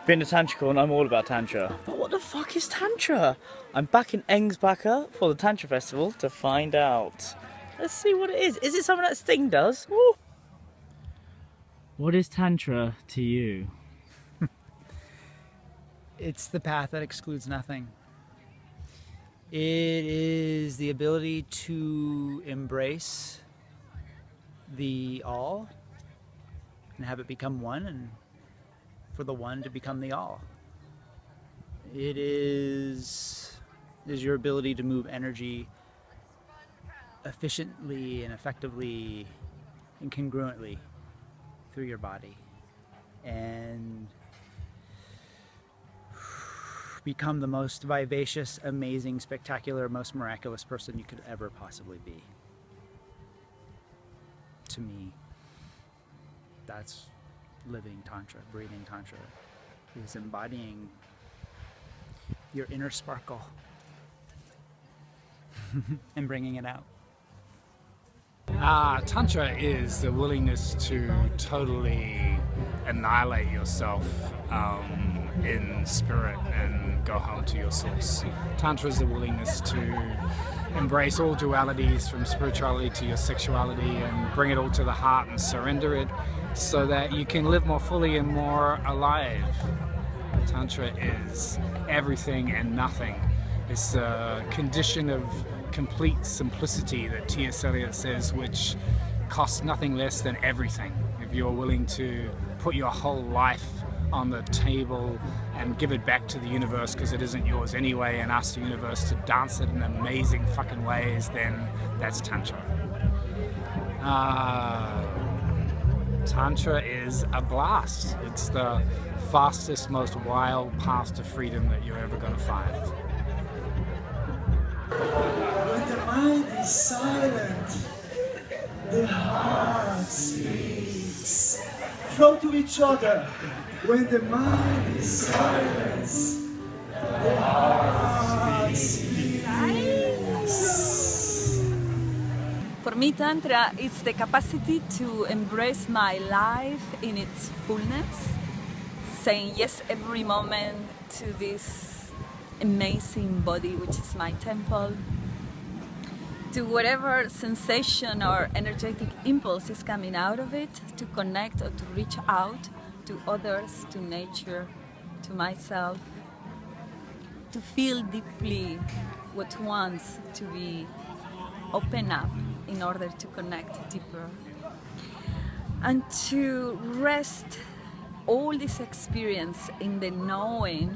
Being a Tantricorn, I'm all about Tantra. But what the fuck is Tantra? I'm back in Engsbacher for the Tantra Festival to find out. Let's see what it is. Is it something that Sting does? Woo. What is Tantra to you? It's the path that excludes nothing. It is the ability to embrace the all and have it become one, and for the one to become the all. It is your ability to move energy efficiently and effectively and congruently through your body and become the most vivacious, amazing, spectacular, most miraculous person you could ever possibly be. To me, that's living Tantra, breathing Tantra, is embodying your inner sparkle and bringing it out. Tantra is the willingness to totally annihilate yourself in spirit and go home to your source. Tantra is the willingness to embrace all dualities, from spirituality to your sexuality, and bring it all to the heart and surrender it so that you can live more fully and more alive. Tantra is everything and nothing. It's a condition of complete simplicity that T.S. Eliot says, which costs nothing less than everything. If you're willing to put your whole life on the table and give it back to the universe, because it isn't yours anyway, and ask the universe to dance it in amazing fucking ways, then that's Tantra. Tantra is a blast. It's the fastest, most wild path to freedom that you're ever going to find. When the mind is silent, the heart speaks. Flow to each other. When the mind is silent, the heart speaks. For me, Tantra is the capacity to embrace my life in its fullness, saying yes every moment to this amazing body, which is my temple, to whatever sensation or energetic impulse is coming out of it, to connect or to reach out to others, to nature, to myself, to feel deeply what wants to be open up in order to connect deeper, and to rest all this experience in the knowing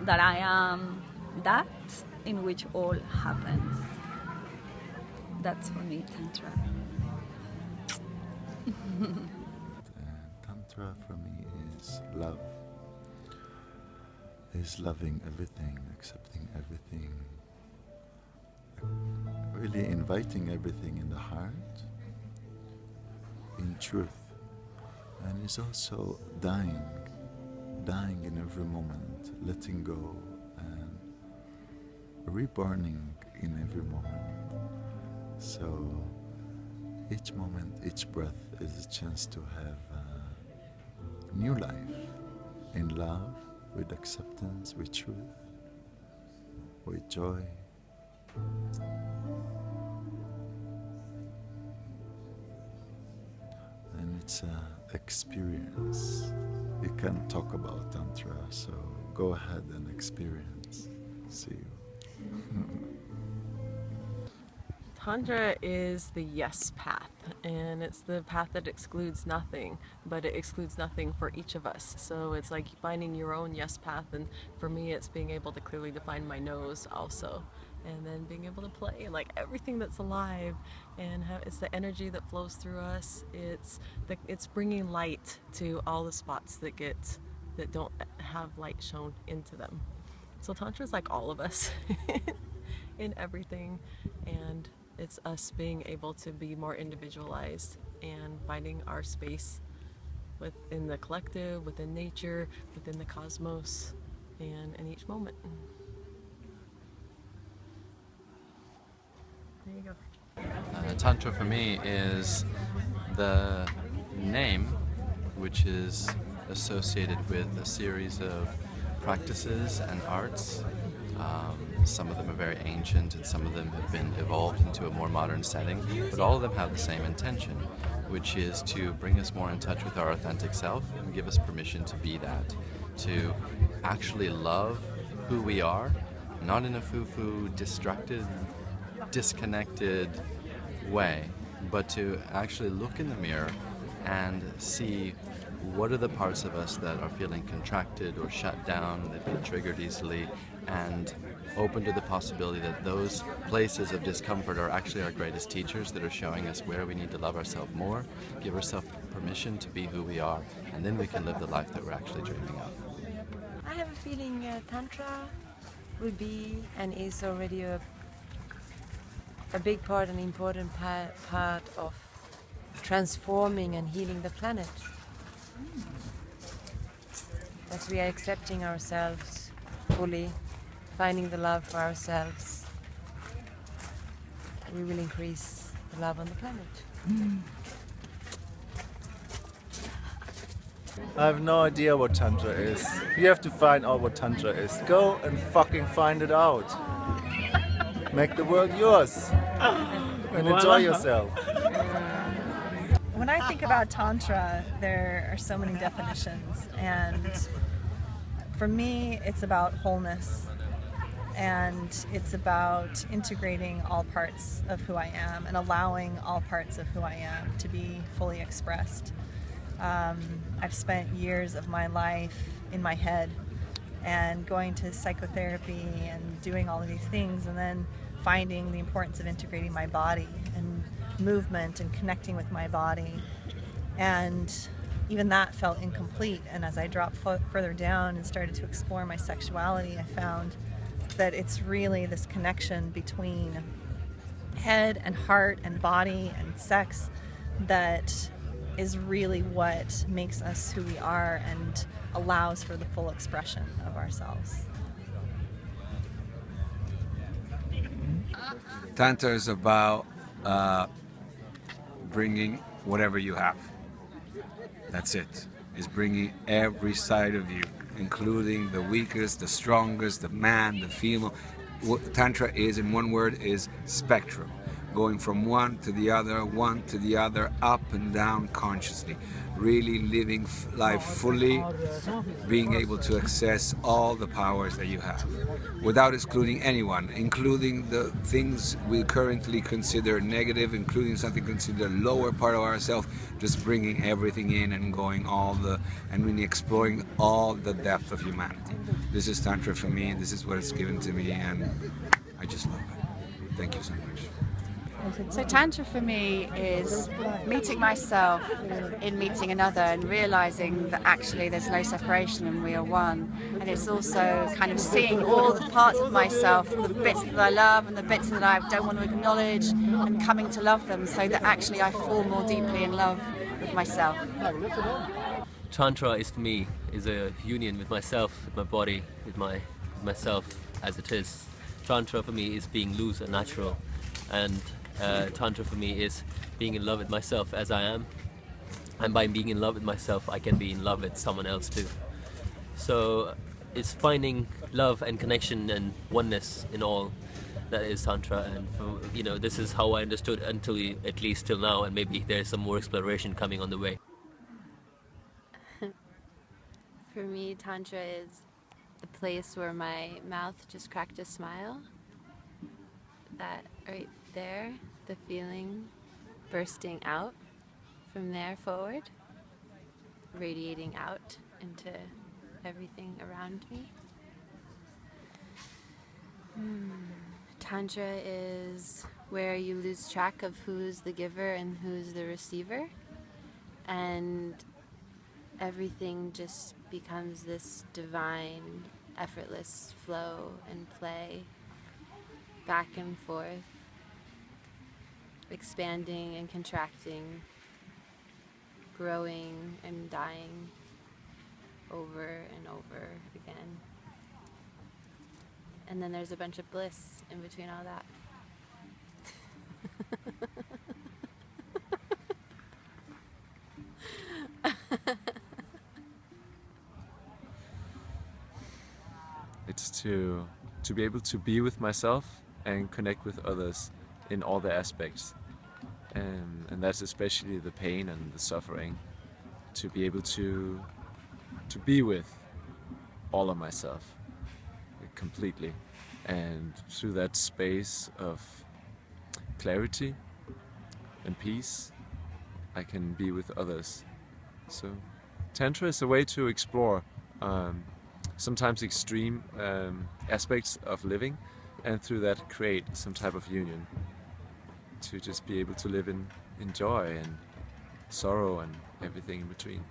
that I am that in which all happens. That's for me, Tantra. Tantra for me is love. Is loving everything, accepting everything, really inviting everything in the heart, in truth. And it's also dying in every moment, letting go and reborning in every moment. So each moment, each breath is a chance to have a new life in love, with acceptance, with truth, with joy. And it's an experience. You can't talk about Tantra, so go ahead and experience. See you. Tantra is the yes path, and it's the path that excludes nothing, but it excludes nothing for each of us. So it's like finding your own yes path, and for me it's being able to clearly define my nose also, and then being able to play like everything that's alive, and it's the energy that flows through us. It's bringing light to all the spots that don't have light shown into them. So Tantra is like all of us in everything, and it's us being able to be more individualized and finding our space within the collective, within nature, within the cosmos, and in each moment. There you go. Tantra for me is the name, which is associated with a series of practices and arts. Some of them are very ancient and some of them have been evolved into a more modern setting, but all of them have the same intention, which is to bring us more in touch with our authentic self and give us permission to be that, to actually love who we are, not in a foo-foo, distracted, disconnected way, but to actually look in the mirror and see what are the parts of us that are feeling contracted or shut down, that get triggered easily, and open to the possibility that those places of discomfort are actually our greatest teachers that are showing us where we need to love ourselves more, give ourselves permission to be who we are, and then we can live the life that we're actually dreaming of. I have a feeling Tantra will be and is already a big part, an important part of transforming and healing the planet. As we are accepting ourselves fully, finding the love for ourselves, we will increase the love on the planet. I have no idea what Tantra is. You have to find out what Tantra is. Go and fucking find it out. Make the world yours. And enjoy yourself. When I think about Tantra, there are so many definitions, and for me it's about wholeness, and it's about integrating all parts of who I am and allowing all parts of who I am to be fully expressed. I've spent years of my life in my head and going to psychotherapy and doing all of these things, and then finding the importance of integrating my body and movement and connecting with my body, and even that felt incomplete. And as I dropped further down and started to explore my sexuality, I found that it's really this connection between head and heart and body and sex that is really what makes us who we are and allows for the full expression of ourselves. Tantra is about bringing whatever you have. That's it. It's bringing every side of you, including the weakest, the strongest, the man, the female. What Tantra is, in one word, is spectrum. Going from one to the other, up and down consciously. Really living life fully, being able to access all the powers that you have, without excluding anyone, including the things we currently consider negative, including something considered lower part of ourselves, just bringing everything in and going and really exploring all the depth of humanity. This is Tantra for me, this is what it's given to me, and I just love it. Thank you so much. So Tantra for me is meeting myself in meeting another and realizing that actually there's no separation and we are one. And it's also kind of seeing all the parts of myself, the bits that I love and the bits that I don't want to acknowledge, and coming to love them so that actually I fall more deeply in love with myself. Tantra is for me is a union with myself, with my body, with myself as it is. Tantra for me is being loose and natural, and Tantra for me is being in love with myself as I am, and by being in love with myself I can be in love with someone else too. So it's finding love and connection and oneness in all that is Tantra, and this is how I understood until at least till now, and maybe there's some more exploration coming on the way. For me, Tantra is the place where my mouth just cracked a smile. That right there, the feeling bursting out from there forward, radiating out into everything around me. Tantra is where you lose track of who's the giver and who's the receiver, and everything just becomes this divine, effortless flow and play, back and forth, expanding and contracting, growing and dying over and over again. And then there's a bunch of bliss in between all that. It's to be able to be with myself and connect with others in all the aspects, and that's especially the pain and the suffering. To be able to be with all of myself completely, and through that space of clarity and peace, I can be with others. So Tantra is a way to explore sometimes extreme aspects of living, and through that create some type of union, to just be able to live in joy and sorrow and everything in between.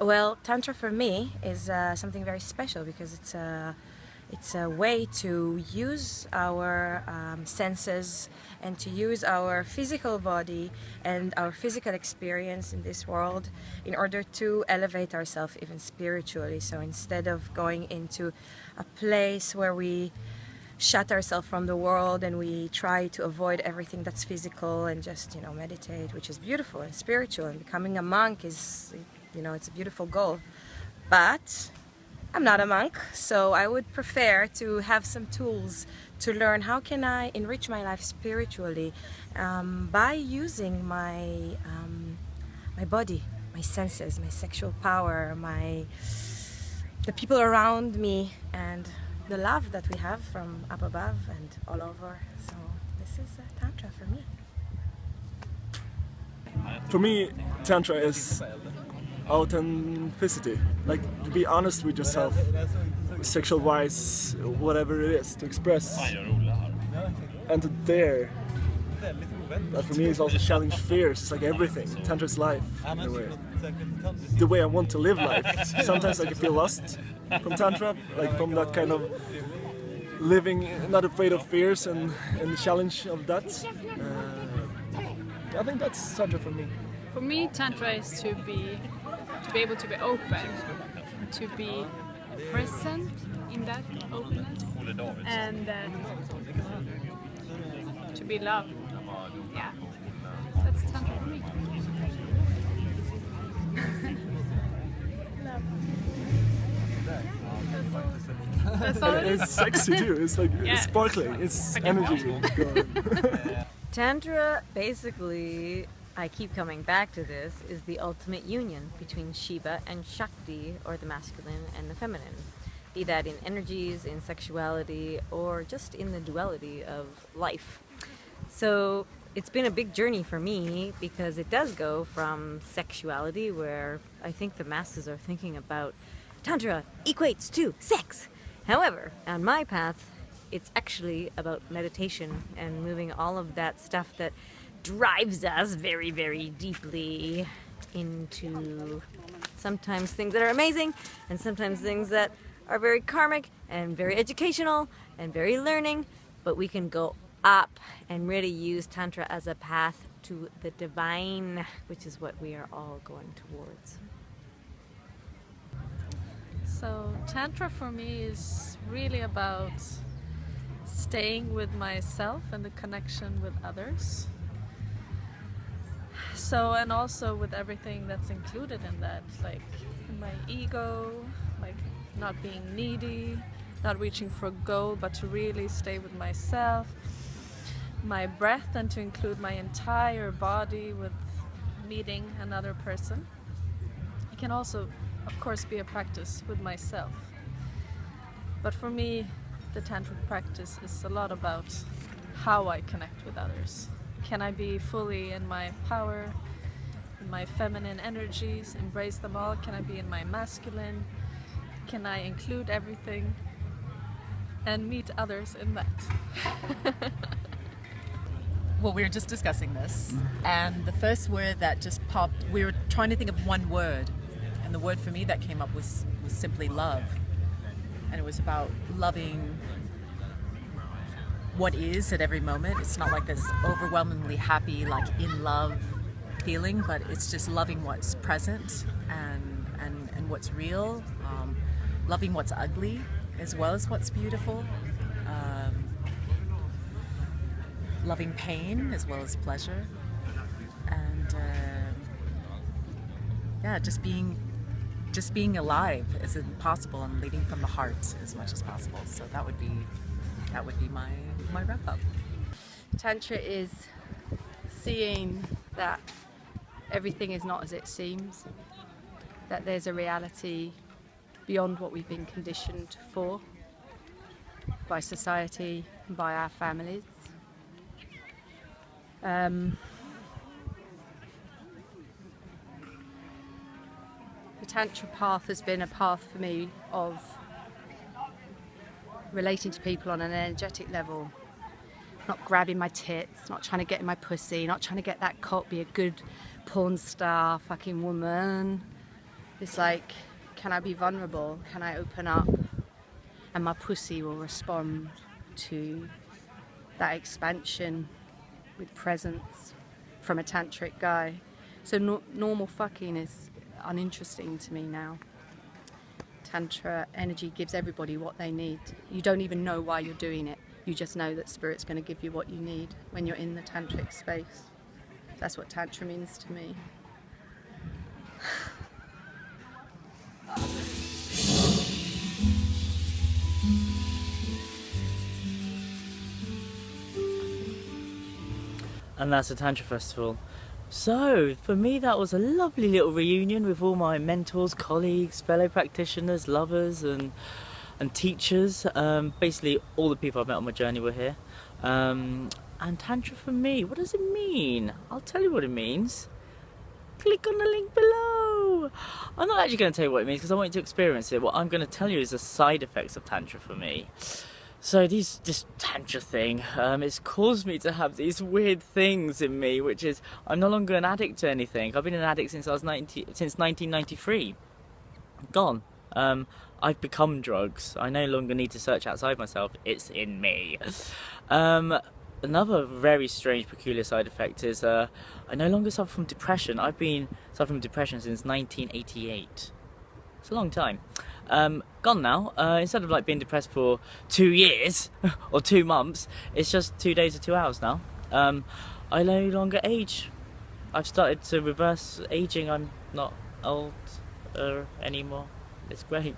Well, Tantra for me is something very special because it's a way to use our senses and to use our physical body and our physical experience in this world in order to elevate ourselves even spiritually. So instead of going into a place where we shut ourselves from the world and we try to avoid everything that's physical and just, you know, meditate, which is beautiful and spiritual, and becoming a monk is, you know, it's a beautiful goal. But I'm not a monk, so I would prefer to have some tools to learn how can I enrich my life spiritually by using my my body, my senses, my sexual power, the people around me, and the love that we have from up above and all over. So this is Tantra for me. For me, Tantra is authenticity, like to be honest with yourself, sexual wise, whatever it is, to express and to dare. That for me is also challenge fears. It's like everything. Tantra is life in a way. The way I want to live life. Sometimes I can feel lost from Tantra, like from that kind of living, not afraid of fears and the challenge of that. I think that's Tantra for me. For me, Tantra is to be able to be open, to be present in that openness, and to be loved. Yeah, that's Tantra for me. That's all it is. It's sexy too. It's like Yeah. it's sparkling. It's energy. Tantra, basically, I keep coming back to this, is the ultimate union between Shiva and Shakti, or the masculine and the feminine. Be that in energies, in sexuality, or just in the duality of life. So it's been a big journey for me because it does go from sexuality, where I think the masses are thinking about Tantra equates to sex. However, on my path, it's actually about meditation and moving all of that stuff that drives us very, very deeply into sometimes things that are amazing and sometimes things that are very karmic and very educational and very learning, but we can go up and really use Tantra as a path to the divine, which is what we are all going towards. So Tantra for me is really about staying with myself and the connection with others. So, and also with everything that's included in that, like my ego, like not being needy, not reaching for a goal, but to really stay with myself, my breath, and to include my entire body with meeting another person. It can also, of course, be a practice with myself. But for me, the tantric practice is a lot about how I connect with others. Can I be fully in my power, in my feminine energies, embrace them all? Can I be in my masculine? Can I include everything and meet others in that? Well, we were just discussing this, and the first word that just popped, we were trying to think of one word, and the word for me that came up was simply love. And it was about loving what is at every moment. It's not like this overwhelmingly happy, like in love feeling, but it's just loving what's present and what's real, loving what's ugly as well as what's beautiful, loving pain as well as pleasure, and yeah, just being just being alive is possible and leading from the heart as much as possible. So that would be my wrap up. Tantra is seeing that everything is not as it seems, that there's a reality beyond what we've been conditioned for by society, by our families. The Tantra path has been a path for me of relating to people on an energetic level, not grabbing my tits, not trying to get in my pussy, not trying to get that cock, be a good porn star fucking woman. It's like, can I be vulnerable? Can I open up? And my pussy will respond to that expansion with presence from a tantric guy. So normal fucking is uninteresting to me now. Tantra energy gives everybody what they need. You don't even know why you're doing it. You just know that Spirit's going to give you what you need when you're in the tantric space. That's what Tantra means to me. And that's the Tantra Festival. So, for me that was a lovely little reunion with all my mentors, colleagues, fellow practitioners, lovers and teachers. Basically all the people I've met on my journey were here. And Tantra for me, what does it mean? I'll tell you what it means. Click on the link below. I'm not actually going to tell you what it means because I want you to experience it. What I'm going to tell you is the side effects of Tantra for me. So this Tantra thing, it's caused me to have these weird things in me, which is I'm no longer an addict to anything. I've been an addict since since 1993. Gone. I've become drugs. I no longer need to search outside myself. It's in me. Another very strange, peculiar side effect is I no longer suffer from depression. I've been suffering from depression since 1988. It's a long time. Gone now. Instead of like being depressed for 2 years or 2 months, it's just 2 days or 2 hours now. I no longer age. I've started to reverse aging. I'm not old anymore. It's great.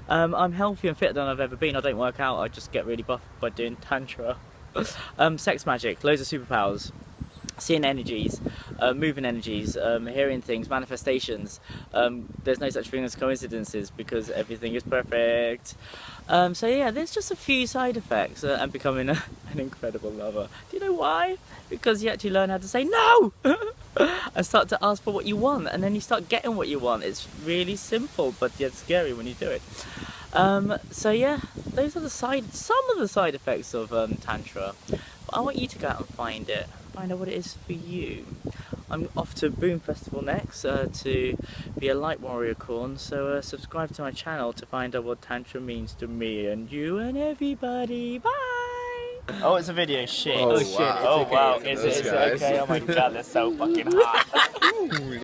I'm healthier and fitter than I've ever been. I don't work out. I just get really buff by doing Tantra. Sex magic, loads of superpowers. Seeing energies, moving energies, hearing things, manifestations. There's no such thing as coincidences because everything is perfect. So yeah, there's just a few side effects and becoming an incredible lover. Do you know why? Because you actually learn how to say no and start to ask for what you want, and then you start getting what you want. It's really simple, but yet scary when you do it. So yeah, those are some of the side effects of Tantra. But I want you to go out and find it. Find out what it is for you. I'm off to Boom Festival next to be a light warrior corn, so subscribe to my channel to find out what Tantra means to me and you and everybody. Bye! Oh, it's a video. Shit. Oh, shit. Wow. Oh, wow. Is it okay? Oh my god, that's so fucking hot.